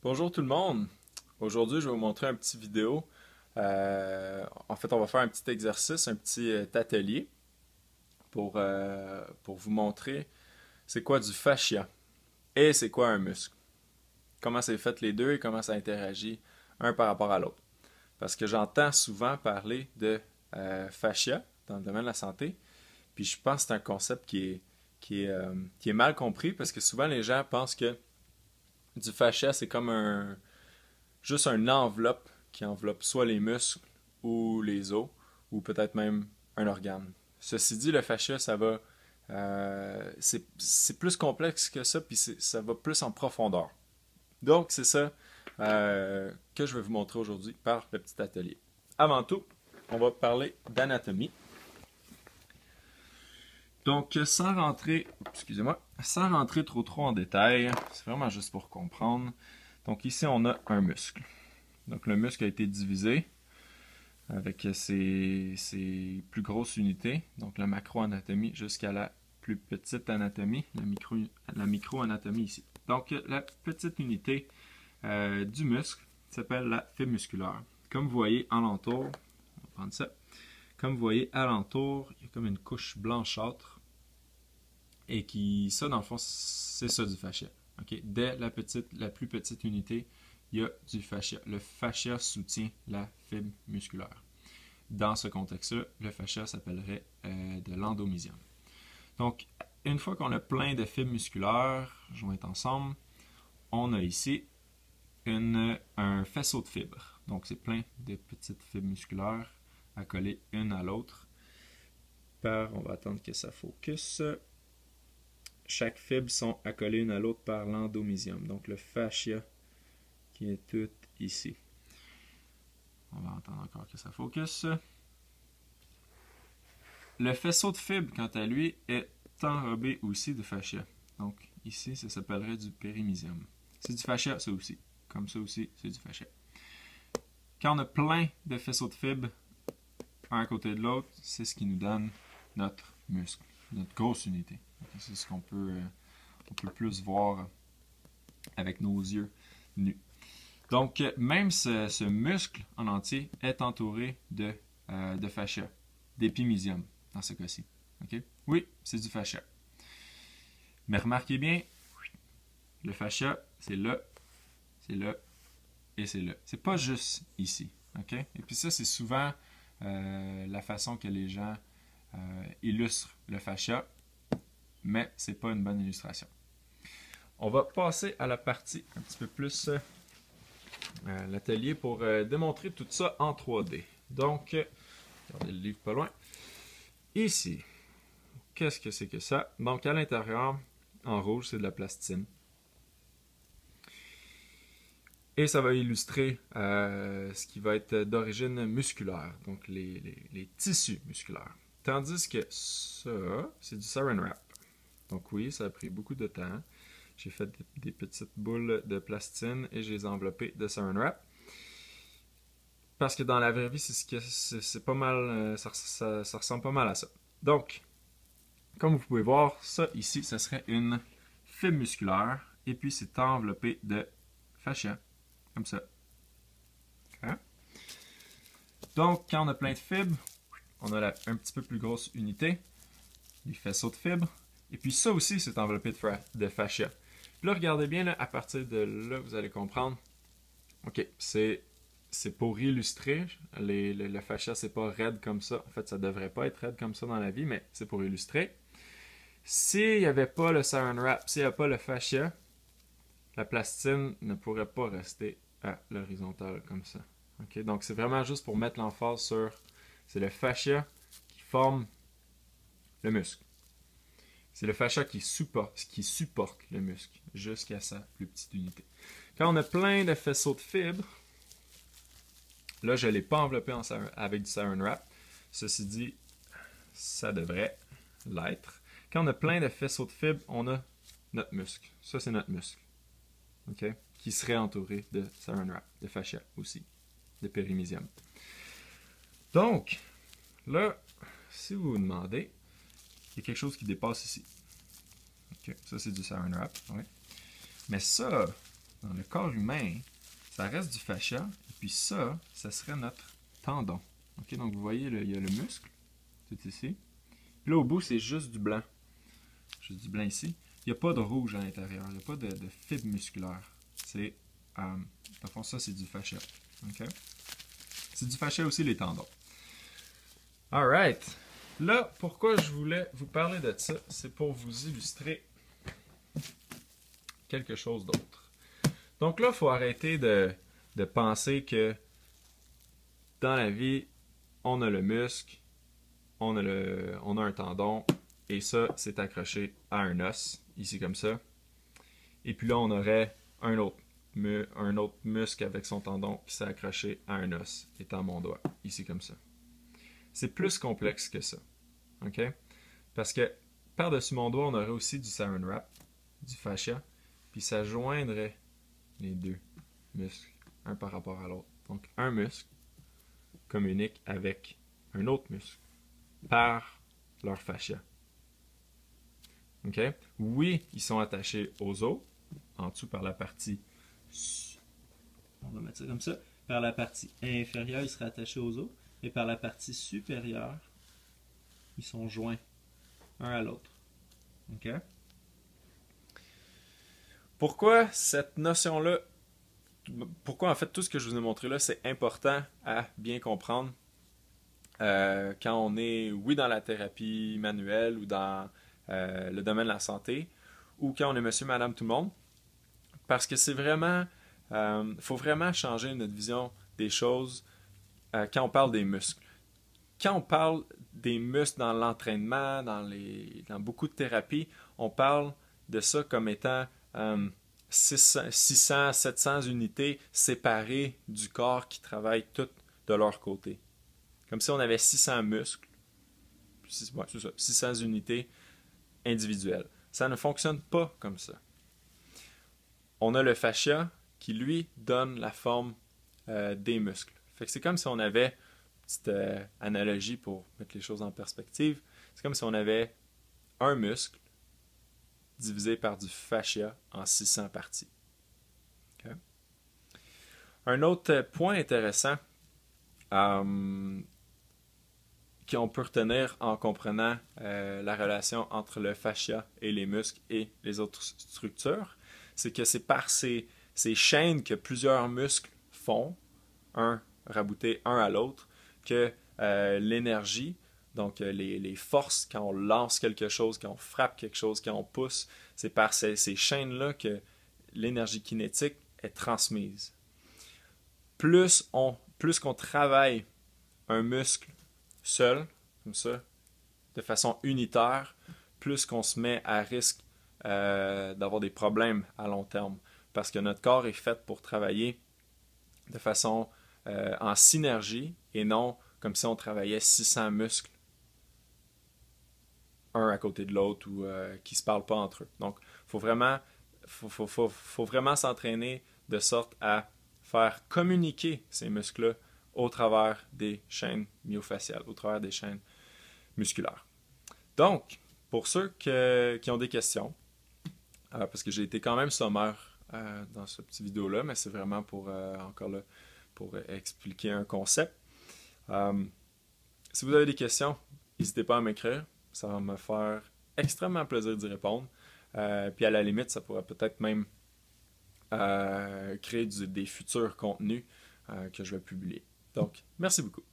Bonjour tout le monde. Aujourd'hui, je vais vous montrer un petit vidéo. En fait, on va faire un petit exercice, un petit atelier pour vous montrer c'est quoi du fascia et c'est quoi un muscle. Comment c'est fait les deux et comment ça interagit un par rapport à l'autre. Parce que j'entends souvent parler de fascia dans le domaine de la santé, puis je pense que c'est un concept qui est mal compris parce que souvent les gens pensent que du fascia c'est comme juste une enveloppe qui enveloppe soit les muscles ou les os, ou peut-être même un organe. Ceci dit, le fascia, ça va. C'est plus complexe que ça, puis ça va plus en profondeur. Donc, c'est ça que je vais vous montrer aujourd'hui par le petit atelier. Avant tout, on va parler d'anatomie. Donc, excusez-moi, sans rentrer trop en détail, c'est vraiment juste pour comprendre. Donc, ici, on a un muscle. Donc le muscle a été divisé avec ses plus grosses unités, donc la macroanatomie jusqu'à la plus petite anatomie, la microanatomie ici. Donc la petite unité du muscle s'appelle la fibre musculaire. Comme vous voyez alentour, on va prendre ça, comme vous voyez alentour, il y a comme une couche blanchâtre et ça dans le fond c'est ça du fascia. Okay? Dès la plus petite unité, il y a du fascia. Le fascia soutient la fibre musculaire. Dans ce contexte-là, le fascia s'appellerait de l'endomysium. Donc, une fois qu'on a plein de fibres musculaires jointes ensemble, on a ici un faisceau de fibres. Donc, c'est plein de petites fibres musculaires accolées une à l'autre. On va attendre que ça focus. Chaque fibre sont accolées une à l'autre par l'endomysium. Donc, le fascia qui est tout ici. On va attendre encore que ça focus. Le faisceau de fibres, quant à lui, est enrobé aussi de fascia. Donc ici, ça s'appellerait du périmysium. C'est du fascia, ça aussi. Comme ça aussi, c'est du fascia. Quand on a plein de faisceaux de fibres, un à côté de l'autre, c'est ce qui nous donne notre muscle, notre grosse unité. C'est ce qu'on peut plus voir avec nos yeux nus. Donc, même ce muscle en entier est entouré de fascia, d'épimysium dans ce cas-ci. Okay? Oui, c'est du fascia. Mais remarquez bien, le fascia, c'est là et c'est là. C'est pas juste ici. Okay? Et puis ça, c'est souvent la façon que les gens illustrent le fascia, mais c'est pas une bonne illustration. On va passer à la partie un petit peu plus l'atelier pour démontrer tout ça en 3D. Donc, regardez le livre pas loin. Ici, qu'est-ce que c'est que ça? Donc, à l'intérieur, en rouge, c'est de la plastine. Et ça va illustrer ce qui va être d'origine musculaire, donc les tissus musculaires. Tandis que ça, c'est du saran wrap. Donc oui, ça a pris beaucoup de temps. J'ai fait des petites boules de plastine et je les ai enveloppées de saran wrap. Parce que dans la vraie vie, c'est pas mal, ça ressemble pas mal à ça. Donc, comme vous pouvez voir, ça ici, ça serait une fibre musculaire et puis c'est enveloppé de fascia, comme ça. Okay. Donc, quand on a plein de fibres, on a un petit peu plus grosse unité, les faisceaux de fibres, et puis ça aussi, c'est enveloppé de fascia. Puis là, regardez bien, là, à partir de là, vous allez comprendre. OK, c'est pour illustrer. Le fascia, c'est pas raide comme ça. En fait, ça devrait pas être raide comme ça dans la vie, mais c'est pour illustrer. S'il n'y avait pas le saran wrap, s'il n'y avait pas le fascia, la plastine ne pourrait pas rester à l'horizontale comme ça. Okay? Donc, c'est vraiment juste pour mettre l'emphase sur... C'est le fascia qui forme le muscle. C'est le fascia qui supporte le muscle jusqu'à sa plus petite unité. Quand on a plein de faisceaux de fibres, là, je ne l'ai pas enveloppé avec du saran wrap. Ceci dit, ça devrait l'être. Quand on a plein de faisceaux de fibres, on a notre muscle. Ça, c'est notre muscle. Okay? Qui serait entouré de saran wrap, de fascia aussi, de périmysium. Donc, là, si vous vous demandez, il y a quelque chose qui dépasse ici. Okay. Ça, c'est du saran wrap. Oui. Mais ça, dans le corps humain, ça reste du fascia. Et puis ça serait notre tendon. Ok, donc vous voyez, il y a le muscle, tout ici. Puis là, au bout, c'est juste du blanc. Juste du blanc ici. Il n'y a pas de rouge à l'intérieur. Il n'y a pas de fibre musculaire. C'est, dans le fond, ça, c'est du fascia. Ok? C'est du fascia aussi, les tendons. Alright. Là, pourquoi je voulais vous parler de ça, c'est pour vous illustrer quelque chose d'autre. Donc là, il faut arrêter de penser que dans la vie, on a le muscle, on a un tendon, et ça, c'est accroché à un os, ici comme ça. Et puis là, on aurait un autre muscle avec son tendon qui s'est accroché à un os, étant mon doigt, ici comme ça. C'est plus complexe que ça. OK? Parce que par-dessus mon doigt, on aurait aussi du saran wrap, du fascia, puis ça joindrait les deux muscles, un par rapport à l'autre. Donc, un muscle communique avec un autre muscle par leur fascia. OK? Oui, ils sont attachés aux os, en dessous par la partie, on va mettre ça comme ça, par la partie inférieure, ils seraient attachés aux os, et par la partie supérieure, ils sont joints un à l'autre. OK? Pourquoi cette notion-là, pourquoi en fait tout ce que je vous ai montré là, c'est important à bien comprendre quand on est, oui, dans la thérapie manuelle ou dans le domaine de la santé, ou quand on est monsieur, madame, tout le monde, parce que c'est vraiment, faut vraiment changer notre vision des choses quand on parle des muscles. Quand on parle des muscles dans l'entraînement, dans beaucoup de thérapies, on parle de ça comme étant 600, 700 unités séparées du corps qui travaillent toutes de leur côté. Comme si on avait 600 muscles, ouais, c'est ça, 600 unités individuelles. Ça ne fonctionne pas comme ça. On a le fascia qui, lui, donne la forme des muscles. Fait que c'est comme si on avait, petite analogie pour mettre les choses en perspective, c'est comme si on avait un muscle divisé par du fascia en 600 parties. Okay? Un autre point intéressant qu'on peut retenir en comprenant la relation entre le fascia et les muscles et les autres structures, c'est que c'est par ces chaînes que plusieurs muscles font, un rabouté un à l'autre, que l'énergie, donc les forces, quand on lance quelque chose, quand on frappe quelque chose, quand on pousse, c'est par ces chaînes-là que l'énergie kinétique est transmise. Plus qu'on travaille un muscle seul, comme ça, de façon unitaire, plus qu'on se met à risque d'avoir des problèmes à long terme. Parce que notre corps est fait pour travailler de façon en synergie et non comme si on travaillait 600 muscles un à côté de l'autre ou qui ne se parlent pas entre eux. Donc, faut vraiment s'entraîner de sorte à faire communiquer ces muscles-là au travers des chaînes myofasciales, au travers des chaînes musculaires. Donc, pour ceux qui ont des questions, parce que j'ai été quand même sommaire dans ce petit vidéo-là, mais c'est vraiment pour encore là, pour expliquer un concept. Si vous avez des questions, n'hésitez pas à m'écrire. Ça va me faire extrêmement plaisir d'y répondre. Puis à la limite, ça pourrait peut-être même créer des futurs contenus que je vais publier. Donc, merci beaucoup.